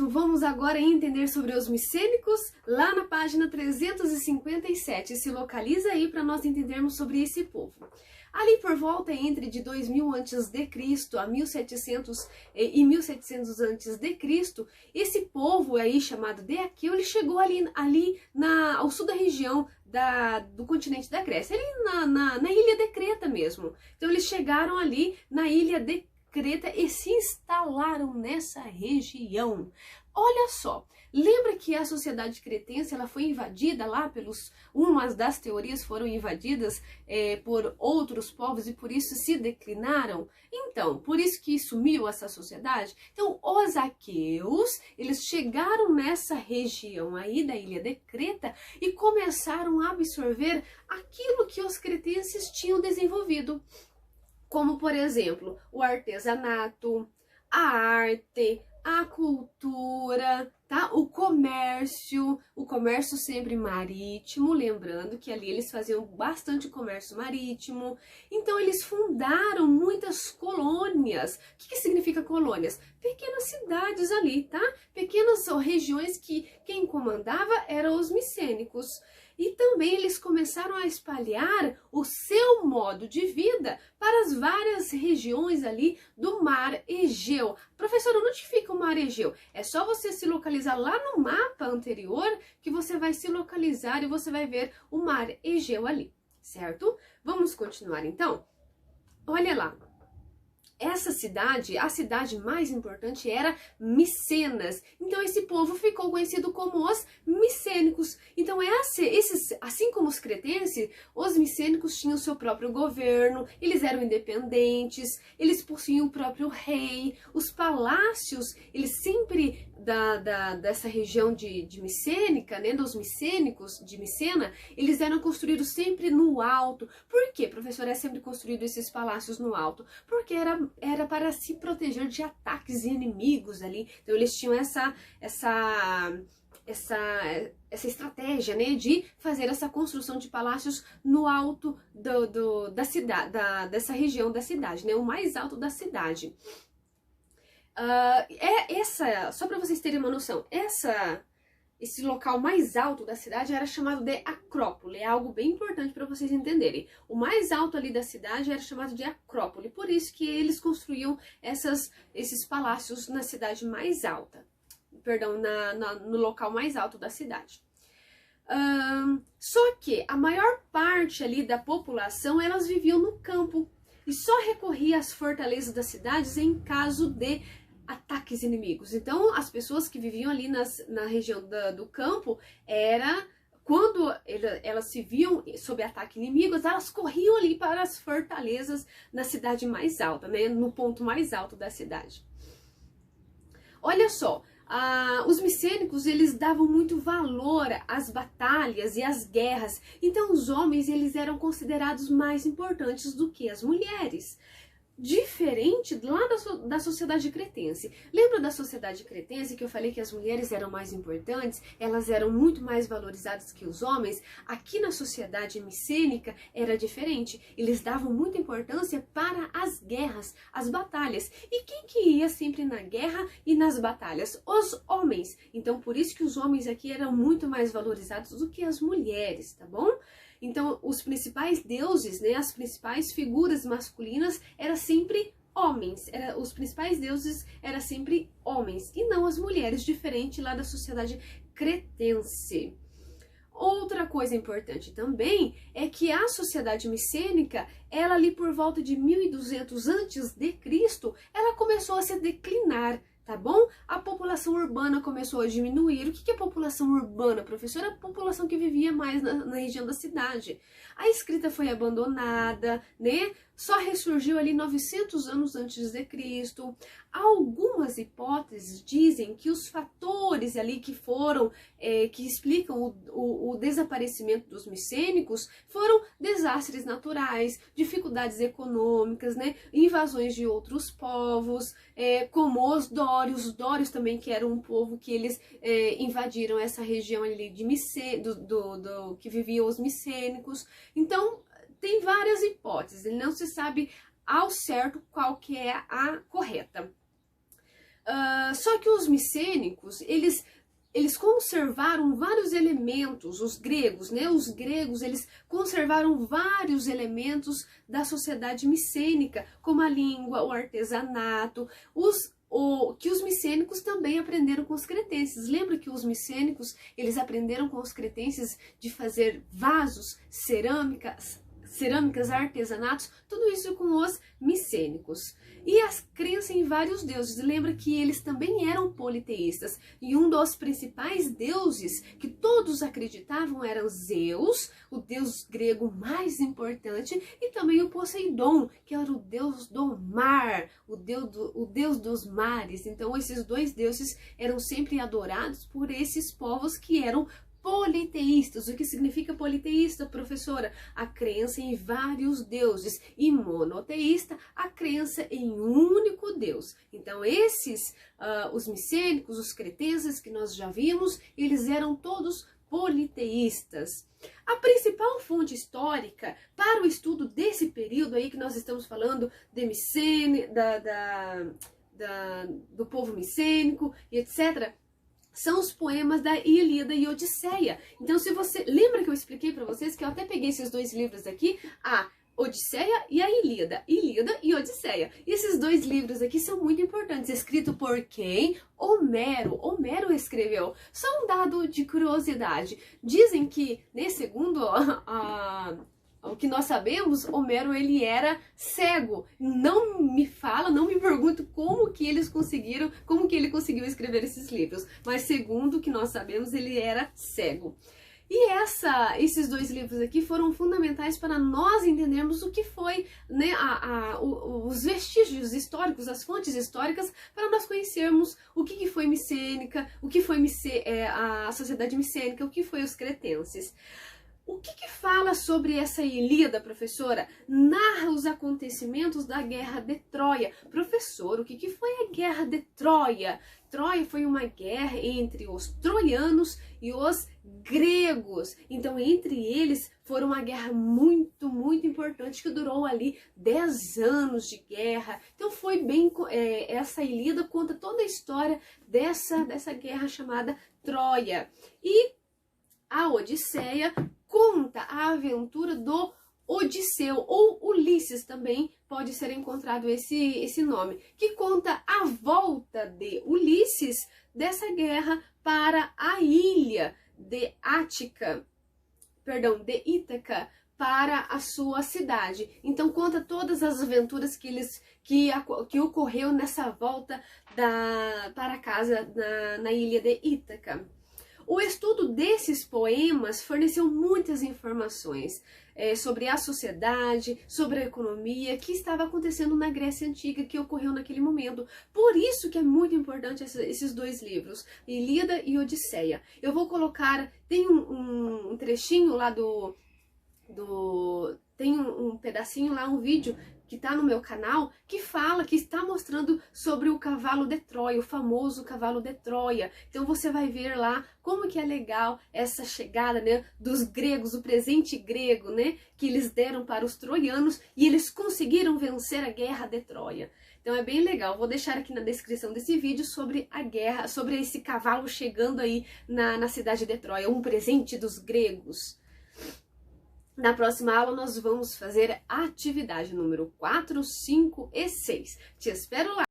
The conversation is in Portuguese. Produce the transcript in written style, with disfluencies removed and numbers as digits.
Pronto, vamos agora entender sobre os micênicos lá na página 357. Se localiza aí para nós entendermos sobre esse povo. Ali por volta entre de 2000 a.C. a 1700 e 1700 a.C., esse povo aí chamado de Aqueu, ele chegou ali ao sul da região do continente da Grécia, ali na ilha de Creta mesmo. Então eles chegaram ali na ilha de Creta e se instalaram nessa região. Olha só, lembra que a sociedade cretense ela foi invadida lá umas das teorias foram invadidas por outros povos e por isso se declinaram? Então, por isso que sumiu essa sociedade? Então, os aqueus, eles chegaram nessa região aí da ilha de Creta e começaram a absorver aquilo que os cretenses tinham desenvolvido. Como, por exemplo, o artesanato, a arte, a cultura, tá? O comércio sempre marítimo, lembrando que ali eles faziam bastante comércio marítimo. Então eles fundaram muitas colônias. O que significa colônias? Pequenas cidades ali, tá? Pequenas regiões que quem comandava eram os micênicos. E também eles começaram a espalhar o seu modo de vida para as várias regiões ali do Mar Egeu. Professor, onde fica o Mar Egeu? É só você se localizar lá no mapa anterior que você vai se localizar e você vai ver o Mar Egeu ali, certo? Vamos continuar então? Olha lá. Essa cidade, a cidade mais importante era Micenas. Então esse povo ficou conhecido como os micênicos. Então assim como os cretenses, os micênicos tinham seu próprio governo, eles eram independentes, eles possuíam o próprio rei, os palácios, eles sempre dessa região de Micênica, né, dos micênicos de Micena, eles eram construídos sempre no alto. Por que, professor, é sempre construído esses palácios no alto? Porque era para se proteger de ataques inimigos ali. Então eles tinham essa estratégia, né, de fazer essa construção de palácios no alto da cidade, dessa região da cidade, né, o mais alto da cidade. Só para vocês terem uma noção, esse local mais alto da cidade era chamado de Acrópole, é algo bem importante para vocês entenderem. O mais alto ali da cidade era chamado de Acrópole, por isso que eles construíam esses palácios na cidade mais alta, perdão, no local mais alto da cidade. Só que a maior parte ali da população, elas viviam no campo e só recorria às fortalezas das cidades em caso de ataques inimigos. Então, as pessoas que viviam ali na região do campo, quando elas se viam sob ataque inimigo, elas corriam ali para as fortalezas na cidade mais alta, né, no ponto mais alto da cidade. Olha só, os micênicos, eles davam muito valor às batalhas e às guerras. Então, os homens, eles eram considerados mais importantes do que as mulheres. Diferente lá da sociedade cretense. Lembra da sociedade cretense que eu falei que as mulheres eram mais importantes? Elas eram muito mais valorizadas que os homens? Aqui na sociedade micênica era diferente. Eles davam muita importância para as guerras, as batalhas. E quem que ia sempre na guerra e nas batalhas? Os homens. Então, por isso que os homens aqui eram muito mais valorizados do que as mulheres, tá bom? Então, os principais deuses, né, as principais figuras masculinas eram sempre homens. Os principais deuses eram sempre homens e não as mulheres, diferente lá da sociedade cretense. Outra coisa importante também é que a sociedade micênica, ela ali por volta de 1200 a.C., ela começou a se declinar. Tá bom? A população urbana começou a diminuir. O que é população urbana, professora? A população que vivia mais na região da cidade. A escrita foi abandonada, né? Só ressurgiu ali 900 anos antes de Cristo. Algumas hipóteses dizem que os fatores ali que explicam o desaparecimento dos micênicos foram desastres naturais, dificuldades econômicas, né? Invasões de outros povos, como os dórios também, que eram um povo que eles invadiram essa região ali de que viviam os micênicos. Então, tem várias hipóteses, não se sabe ao certo qual que é a correta. Só que os micênicos, eles conservaram vários elementos, os gregos, né? Os gregos, eles conservaram vários elementos da sociedade micênica, como a língua, o artesanato, que os micênicos também aprenderam com os cretenses. Lembra que os micênicos, eles aprenderam com os cretenses de fazer vasos, cerâmicas, artesanatos, tudo isso com os micênicos. E a crença em vários deuses. Lembra que eles também eram politeístas. E um dos principais deuses que todos acreditavam era Zeus, o deus grego mais importante, e também o Poseidon, que era o deus do mar, o deus dos mares. Então esses dois deuses eram sempre adorados por esses povos que eram politeístas. O que significa politeísta, professora? A crença em vários deuses. E monoteísta, a crença em um único Deus. Então os micênicos, os cretenses que nós já vimos, eles eram todos politeístas. A principal fonte histórica para o estudo desse período aí que nós estamos falando de Micene, do povo micênico e etc., são os poemas da Ilíada e Odisseia. Então, se você lembra que eu expliquei para vocês que eu até peguei esses dois livros aqui, a Odisseia e a Ilíada e Odisseia. E esses dois livros aqui são muito importantes, escrito por quem? Homero. Homero escreveu. Só um dado de curiosidade. Dizem que, né, segundo o que nós sabemos, Homero ele era cego. Não me pergunto como que ele conseguiu escrever esses livros. Mas segundo o que nós sabemos, ele era cego. E esses dois livros aqui foram fundamentais para nós entendermos o que foi, né, os vestígios históricos, as fontes históricas, para nós conhecermos o que foi micênica, o que foi a sociedade micênica, o que foi os cretenses. O que fala sobre essa Ilíada, professora? Narra os acontecimentos da Guerra de Troia. Professor, o que foi a Guerra de Troia? Troia foi uma guerra entre os troianos e os gregos. Então, entre eles, foi uma guerra muito, muito importante que durou ali 10 anos de guerra. Então, foi bem... essa Ilíada conta toda a história dessa guerra chamada Troia. E a Odisseia conta a aventura do Odisseu, ou Ulisses também pode ser encontrado esse nome, que conta a volta de Ulisses dessa guerra para a ilha de Ítaca, para a sua cidade. Então conta todas as aventuras que ocorreu nessa volta para casa na ilha de Ítaca. O estudo desses poemas forneceu muitas informações sobre a sociedade, sobre a economia que estava acontecendo na Grécia Antiga, que ocorreu naquele momento. Por isso que é muito importante esses dois livros, Ilíada e Odisseia. Eu vou colocar, tem um trechinho lá tem um pedacinho lá, um vídeo que está no meu canal, que está mostrando sobre o cavalo de Troia, o famoso cavalo de Troia. Então você vai ver lá como que é legal essa chegada, né, dos gregos, o presente grego, né, que eles deram para os troianos e eles conseguiram vencer a guerra de Troia. Então é bem legal, vou deixar aqui na descrição desse vídeo sobre a guerra, sobre esse cavalo chegando aí na cidade de Troia, um presente dos gregos. Na próxima aula nós vamos fazer a atividade número 4, 5 e 6. Te espero lá!